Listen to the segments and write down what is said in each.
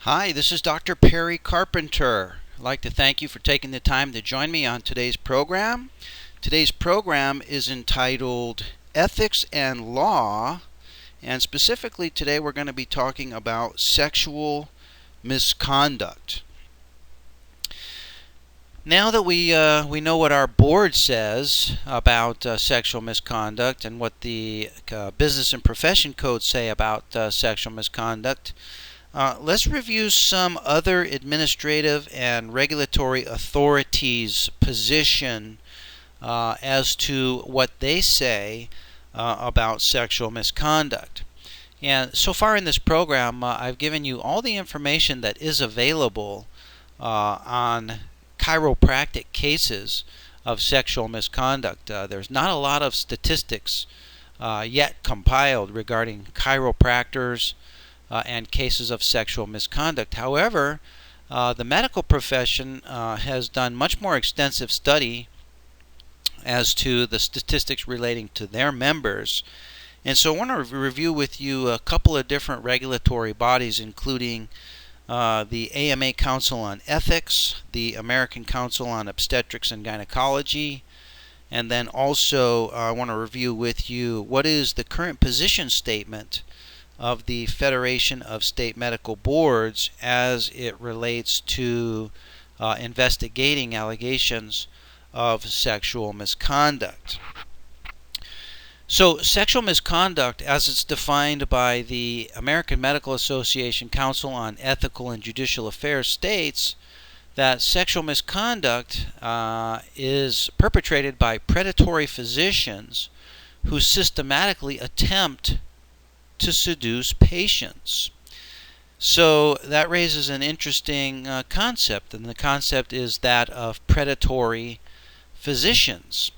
Hi, this is Dr. Perry Carpenter. I'd like to thank you for taking the time to join me on today's program. Today's program is entitled Ethics and Law, and specifically today we're going to be talking about sexual misconduct. Now that we know what our board says about sexual misconduct and what the business and profession codes say about sexual misconduct, let's review some other administrative and regulatory authorities' position as to what they say about sexual misconduct. And so far in this program, I've given you all the information that is available on chiropractic cases of sexual misconduct. There's not a lot of statistics yet compiled regarding chiropractors and cases of sexual misconduct. However, the medical profession has done much more extensive study as to the statistics relating to their members. And so I want to review with you a couple of different regulatory bodies, including the AMA Council on Ethics, the American Council on Obstetrics and Gynecology, and then also I want to review with you what is the current position statement of the Federation of State Medical Boards as it relates to investigating allegations of sexual misconduct. So, sexual misconduct, as it's defined by the American Medical Association Council on Ethical and Judicial Affairs, states that sexual misconduct is perpetrated by predatory physicians who systematically attempt to seduce patients. So that raises an interesting concept, and the concept is that of predatory physicians.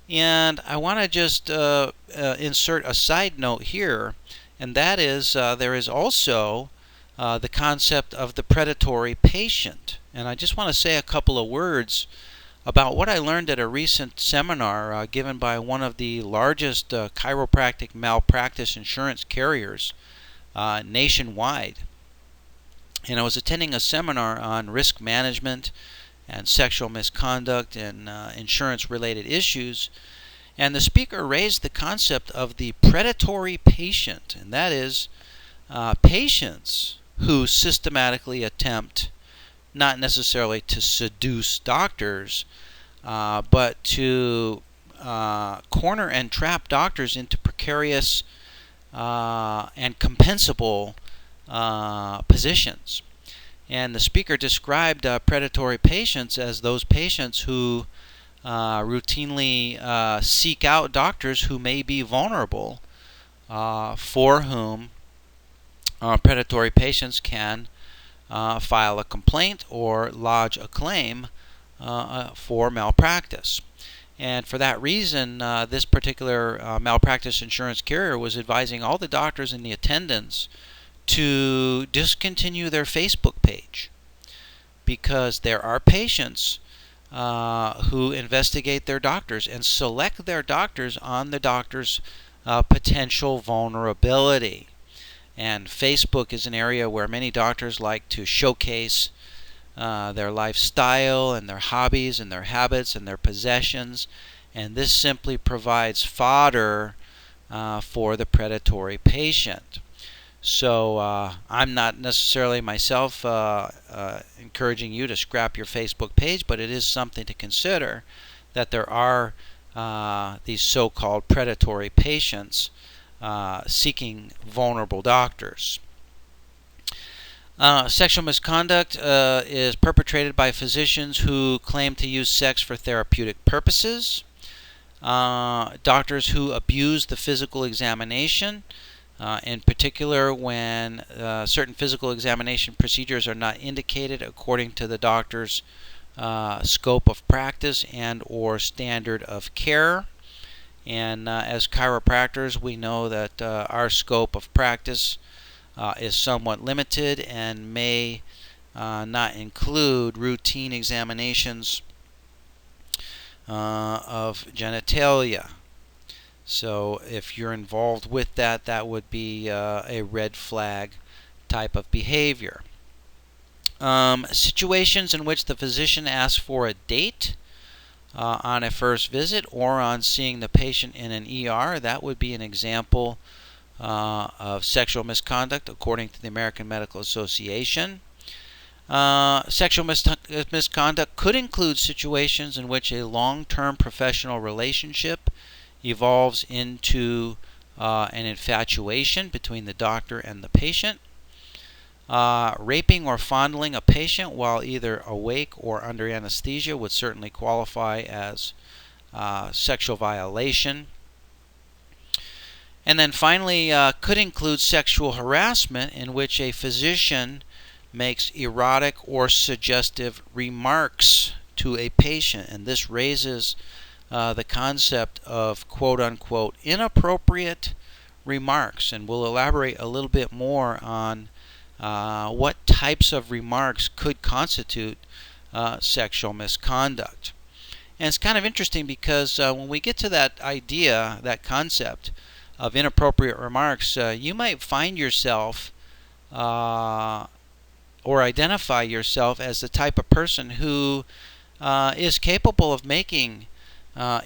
And I want to just insert a side note here, and that is there is also the concept of the predatory patient. And I just want to say a couple of words about what I learned at a recent seminar given by one of the largest chiropractic malpractice insurance carriers nationwide. And I was attending a seminar on risk management and sexual misconduct and insurance-related issues. And the speaker raised the concept of the predatory patient, and that is patients who systematically attempt not necessarily to seduce doctors, but to corner and trap doctors into precarious and compensable positions. And the speaker described predatory patients as those patients who routinely seek out doctors who may be vulnerable, for whom predatory patients can file a complaint or lodge a claim for malpractice. And for that reason, this particular malpractice insurance carrier was advising all the doctors in the attendance to discontinue their Facebook page, because there are patients who investigate their doctors and select their doctors on the doctor's potential vulnerability. And Facebook is an area where many doctors like to showcase their lifestyle and their hobbies and their habits and their possessions, and this simply provides fodder for the predatory patient. So I'm not necessarily myself encouraging you to scrap your Facebook page, but it is something to consider that there are these so-called predatory patients seeking vulnerable doctors. Sexual misconduct is perpetrated by physicians who claim to use sex for therapeutic purposes, doctors who abuse the physical examination, in particular when certain physical examination procedures are not indicated according to the doctor's scope of practice and or standard of care. And as chiropractors, we know that our scope of practice is somewhat limited and may not include routine examinations of genitalia. So if you're involved with that, that would be a red flag type of behavior. Situations in which the physician asks for a date on a first visit or on seeing the patient in an ER, that would be an example of sexual misconduct according to the American Medical Association. Sexual misconduct could include situations in which a long-term professional relationship evolves into an infatuation between the doctor and the patient. Raping or fondling a patient while either awake or under anesthesia would certainly qualify as sexual violation. And then finally, could include sexual harassment in which a physician makes erotic or suggestive remarks to a patient. And this raises the concept of quote-unquote inappropriate remarks. And we'll elaborate a little bit more on what types of remarks could constitute sexual misconduct. And it's kind of interesting because when we get to that idea, that concept of inappropriate remarks, you might find yourself or identify yourself as the type of person who is capable of making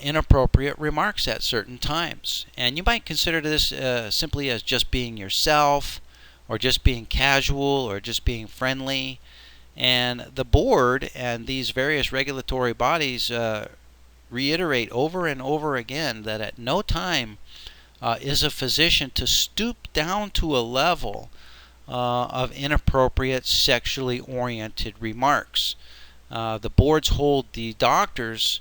inappropriate remarks at certain times. And you might consider this simply as just being yourself, or just being casual, or just being friendly. And the board and these various regulatory bodies reiterate over and over again that at no time is a physician to stoop down to a level of inappropriate sexually oriented remarks. The boards hold the doctors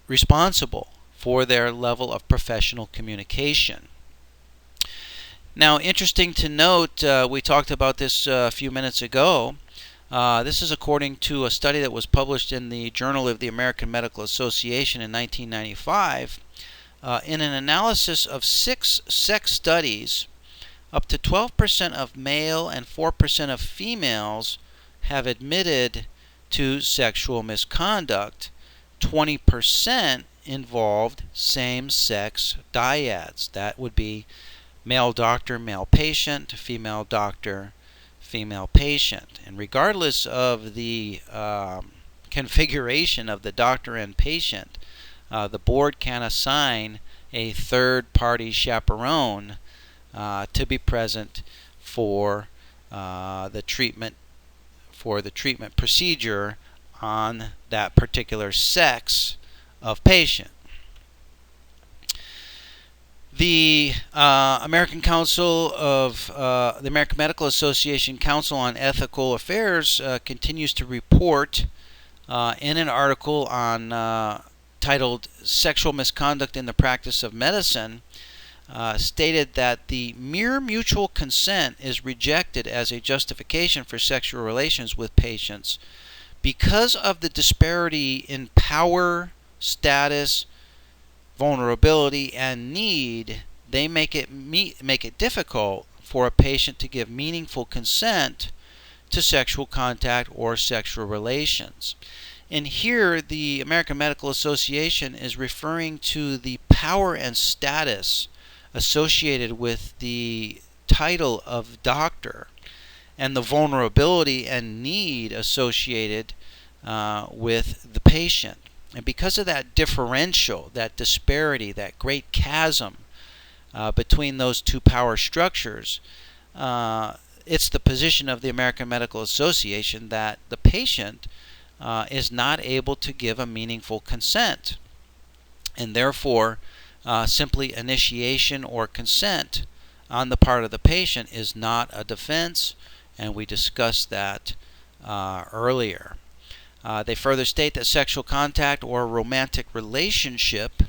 responsible for their level of professional communication. Now, interesting to note, we talked about this a few minutes ago. This is according to a study that was published in the Journal of the American Medical Association in 1995. In an analysis of 6 sex studies, up to 12% of male and 4% of females have admitted to sexual misconduct. 20% involved same-sex dyads. That would be male doctor, male patient, female doctor, female patient. And regardless of the configuration of the doctor and patient, the board can assign a third-party chaperone to be present for the treatment procedure on that particular sex of patient. The American Council of the American Medical Association Council on Ethical Affairs continues to report in an article on titled "Sexual Misconduct in the Practice of Medicine," stated that the mere mutual consent is rejected as a justification for sexual relations with patients because of the disparity in power, status, vulnerability, and need. They make it difficult for a patient to give meaningful consent to sexual contact or sexual relations. And here the American Medical Association is referring to the power and status associated with the title of doctor and the vulnerability and need associated with the patient. And because of that differential, that disparity, that great chasm between those two power structures, it's the position of the American Medical Association that the patient is not able to give a meaningful consent. And therefore, simply initiation or consent on the part of the patient is not a defense, and we discussed that earlier. They further state that sexual contact or romantic relationship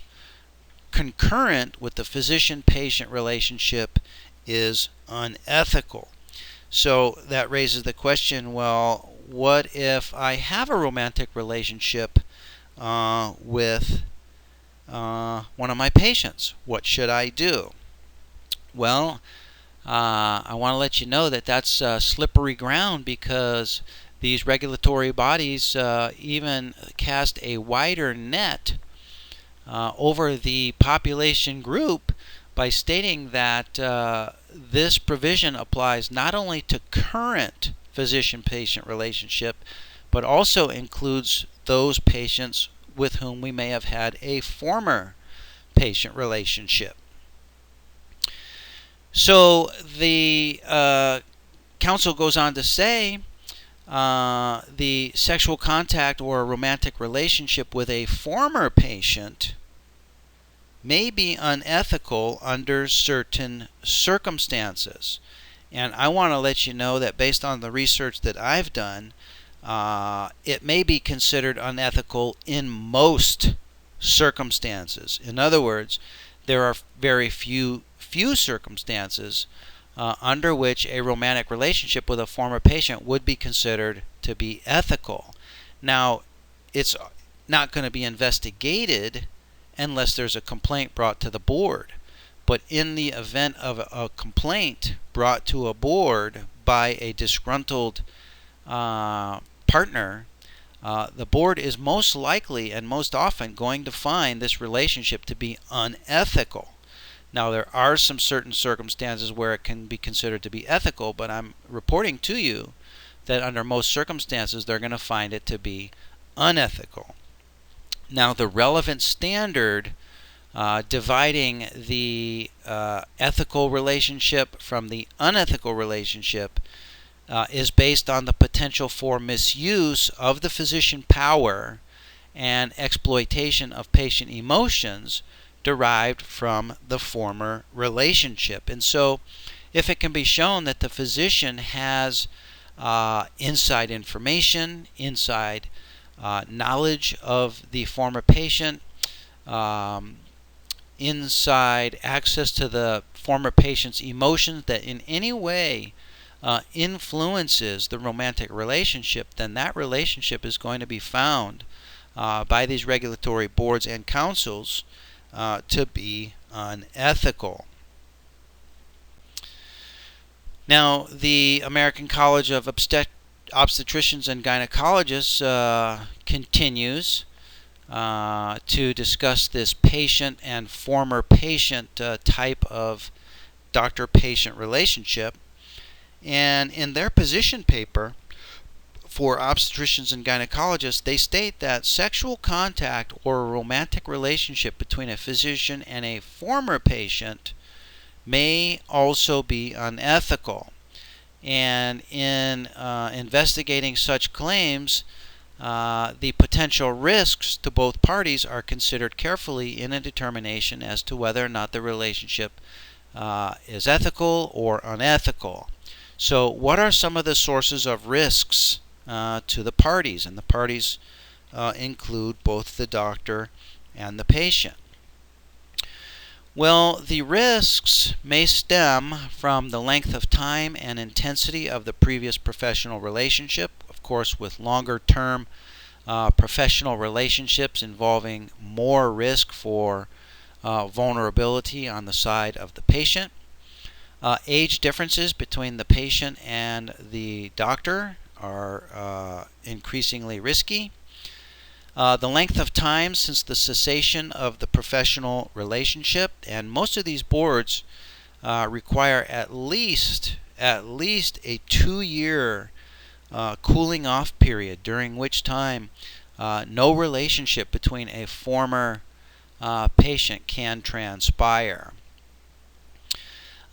concurrent with the physician-patient relationship is unethical. So that raises the question, well, what if I have a romantic relationship with one of my patients? What should I do? Well, I want to let you know that that's slippery ground, because these regulatory bodies even cast a wider net over the population group by stating that this provision applies not only to current physician-patient relationship, but also includes those patients with whom we may have had a former patient relationship. So the counsel goes on to say the sexual contact or romantic relationship with a former patient may be unethical under certain circumstances. And I want to let you know that based on the research that I've done, it may be considered unethical in most circumstances. In other words, there are very few circumstances under which a romantic relationship with a former patient would be considered to be ethical. Now, it's not going to be investigated unless there's a complaint brought to the board. But in the event of a complaint brought to a board by a disgruntled partner, the board is most likely and most often going to find this relationship to be unethical. Now, there are some certain circumstances where it can be considered to be ethical, but I'm reporting to you that under most circumstances they're going to find it to be unethical. Now, the relevant standard dividing the ethical relationship from the unethical relationship is based on the potential for misuse of the physician power and exploitation of patient emotions derived from the former relationship. And so if it can be shown that the physician has inside information, inside knowledge of the former patient, inside access to the former patient's emotions that in any way influences the romantic relationship, then that relationship is going to be found by these regulatory boards and councils to be unethical. Now, the American College of Obstetricians and Gynecologists continues to discuss this patient and former patient type of doctor-patient relationship. And in their position paper for obstetricians and gynecologists, they state that sexual contact or a romantic relationship between a physician and a former patient may also be unethical. And in investigating such claims, the potential risks to both parties are considered carefully in a determination as to whether or not the relationship is ethical or unethical. So what are some of the sources of risks to the parties? And the parties include both the doctor and the patient. Well, the risks may stem from the length of time and intensity of the previous professional relationship. Of course, with longer-term professional relationships involving more risk for vulnerability on the side of the patient. Age differences between the patient and the doctor are increasingly risky. The length of time since the cessation of the professional relationship, and most of these boards require at least a 2-year cooling off period, during which time no relationship between a former patient can transpire.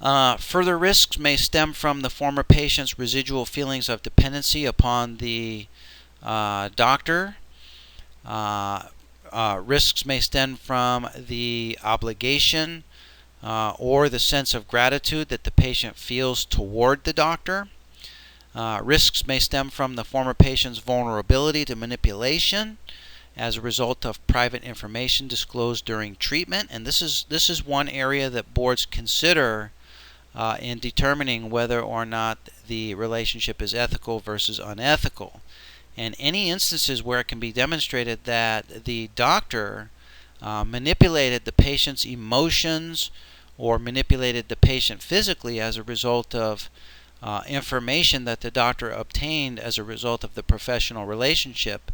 Further risks may stem from the former patient's residual feelings of dependency upon the doctor. Risks may stem from the obligation or the sense of gratitude that the patient feels toward the doctor. Risks may stem from the former patient's vulnerability to manipulation as a result of private information disclosed during treatment. And this is one area that boards consider in determining whether or not the relationship is ethical versus unethical. And any instances where it can be demonstrated that the doctor manipulated the patient's emotions or manipulated the patient physically as a result of information that the doctor obtained as a result of the professional relationship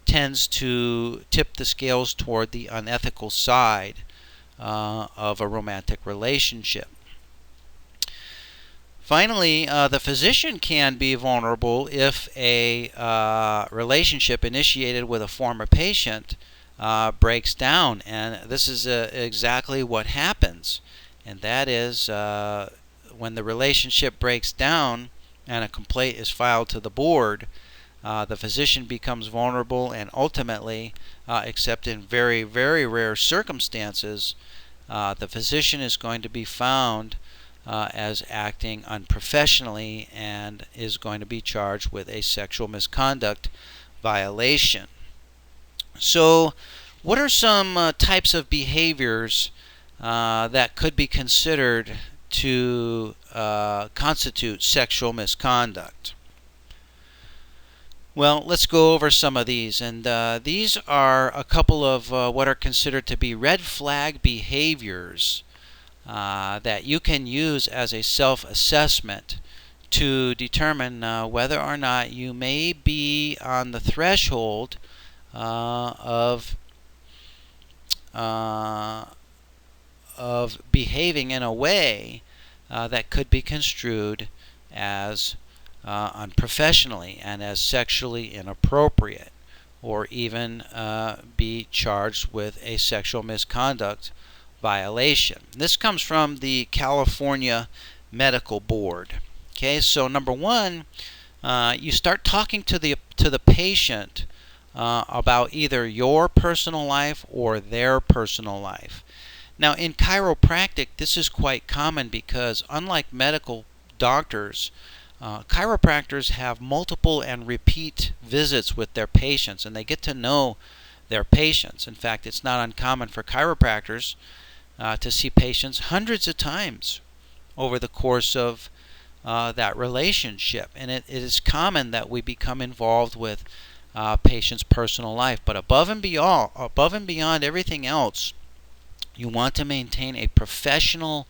tends to tip the scales toward the unethical side of a romantic relationship. Finally, the physician can be vulnerable if a relationship initiated with a former patient breaks down, and this is exactly what happens, and that is when the relationship breaks down and a complaint is filed to the board, the physician becomes vulnerable, and ultimately, except in very, very rare circumstances, the physician is going to be found as acting unprofessionally and is going to be charged with a sexual misconduct violation. So, what are some types of behaviors that could be considered to constitute sexual misconduct? Well, let's go over some of these, and these are a couple of what are considered to be red flag behaviors that you can use as a self-assessment to determine whether or not you may be on the threshold of behaving in a way that could be construed as unprofessionally and as sexually inappropriate, or even be charged with a sexual misconduct violation. This comes from the California Medical Board. Okay, so number one, you start talking to the patient about either your personal life or their personal life. Now, in chiropractic, this is quite common because, unlike medical doctors, chiropractors have multiple and repeat visits with their patients, and they get to know their patients. In fact, it's not uncommon for chiropractors to see patients hundreds of times over the course of that relationship. And it is common that we become involved with patients' personal life. But above and beyond everything else, you want to maintain a professional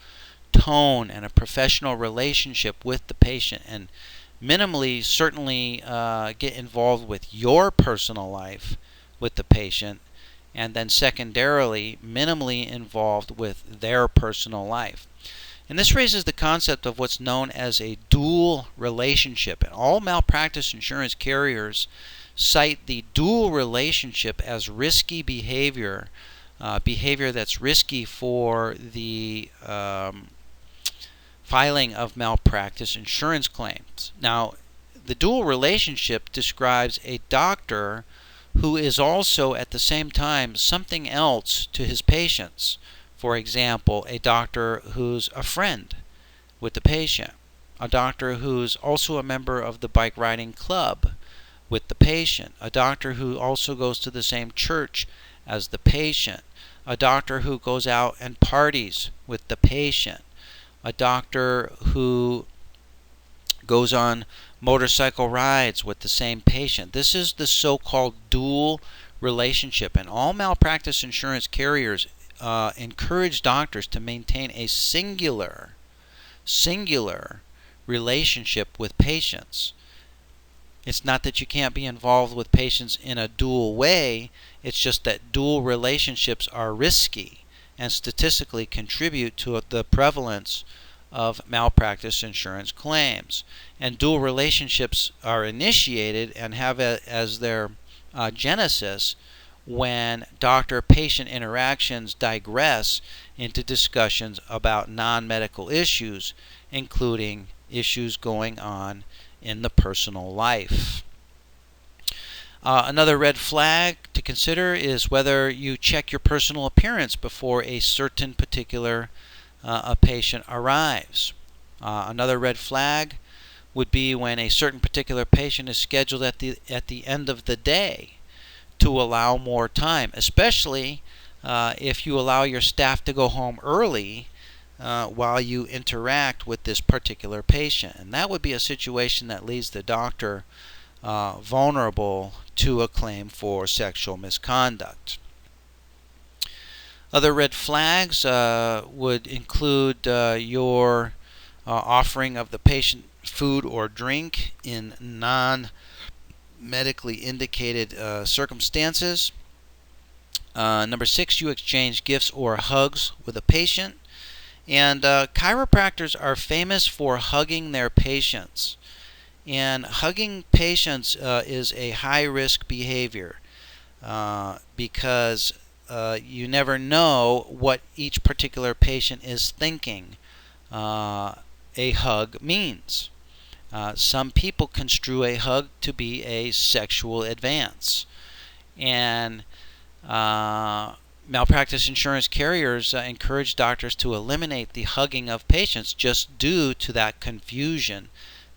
tone and a professional relationship with the patient, and minimally certainly get involved with your personal life with the patient, and then secondarily minimally involved with their personal life. And this raises the concept of what's known as a dual relationship. And all malpractice insurance carriers cite the dual relationship as risky behavior, behavior that's risky for the filing of malpractice insurance claims. Now, the dual relationship describes a doctor who is also at the same time something else to his patients. For example, a doctor who's a friend with the patient, a doctor who's also a member of the bike riding club with the patient, a doctor who also goes to the same church as the patient, a doctor who goes out and parties with the patient, a doctor who goes on motorcycle rides with the same patient. This is the so-called dual relationship, and all malpractice insurance carriers encourage doctors to maintain a singular relationship with patients. It's not that you can't be involved with patients in a dual way, it's just that dual relationships are risky and statistically contribute to the prevalence of malpractice insurance claims. And dual relationships are initiated and have as their genesis when doctor-patient interactions digress into discussions about non-medical issues, including issues going on in the personal life. Another red flag to consider is whether you check your personal appearance before a certain particular patient arrives. Another red flag would be when a certain particular patient is scheduled at the end of the day to allow more time, especially if you allow your staff to go home early while you interact with this particular patient. And that would be a situation that leaves the doctor vulnerable to a claim for sexual misconduct. Other red flags would include your offering of the patient food or drink in non-medically indicated circumstances. Number 6, you exchange gifts or hugs with a patient. And chiropractors are famous for hugging their patients. And hugging patients is a high-risk behavior because you never know what each particular patient is thinking a hug means. Some people construe a hug to be a sexual advance. And malpractice insurance carriers encourage doctors to eliminate the hugging of patients just due to that confusion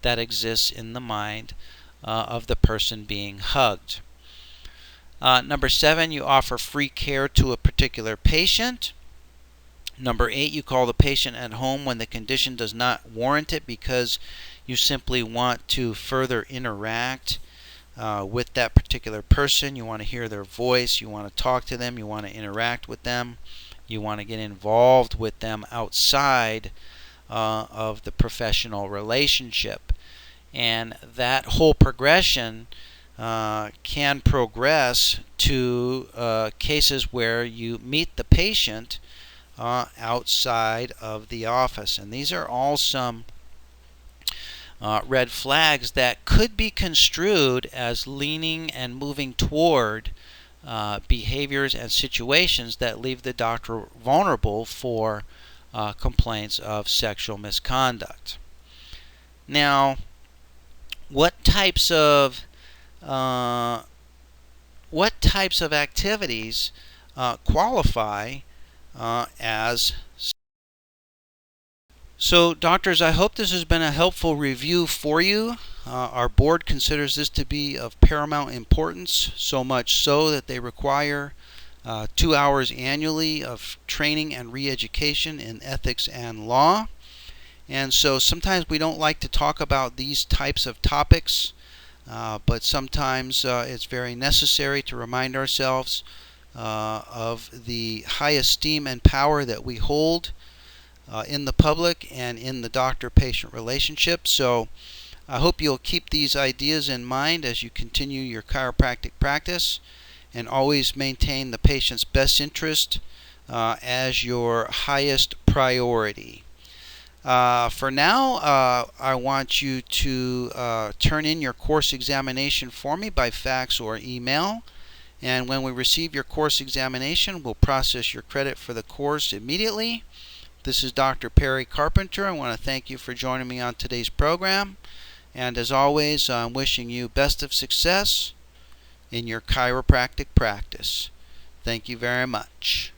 that exists in the mind of the person being hugged. Number 7, you offer free care to a particular patient. Number 8, you call the patient at home when the condition does not warrant it because you simply want to further interact with that particular person. You want to hear their voice, you want to talk to them, you want to interact with them, you want to get involved with them outside of the professional relationship. And that whole progression can progress to cases where you meet the patient outside of the office. And these are all some red flags that could be construed as leaning and moving toward behaviors and situations that leave the doctor vulnerable for complaints of sexual misconduct. Now, what types of activities qualify as. So, doctors, I hope this has been a helpful review for you. Our board considers this to be of paramount importance, so much so that they require 2 hours annually of training and re-education in ethics and law. And so sometimes we don't like to talk about these types of topics, but sometimes it's very necessary to remind ourselves of the high esteem and power that we hold in the public and in the doctor-patient relationship. So I hope you'll keep these ideas in mind as you continue your chiropractic practice and always maintain the patient's best interest as your highest priority. For now, I want you to turn in your course examination for me by fax or email. And when we receive your course examination, we'll process your credit for the course immediately. This is Dr. Perry Carpenter. I want to thank you for joining me on today's program. And as always, I'm wishing you best of success in your chiropractic practice. Thank you very much.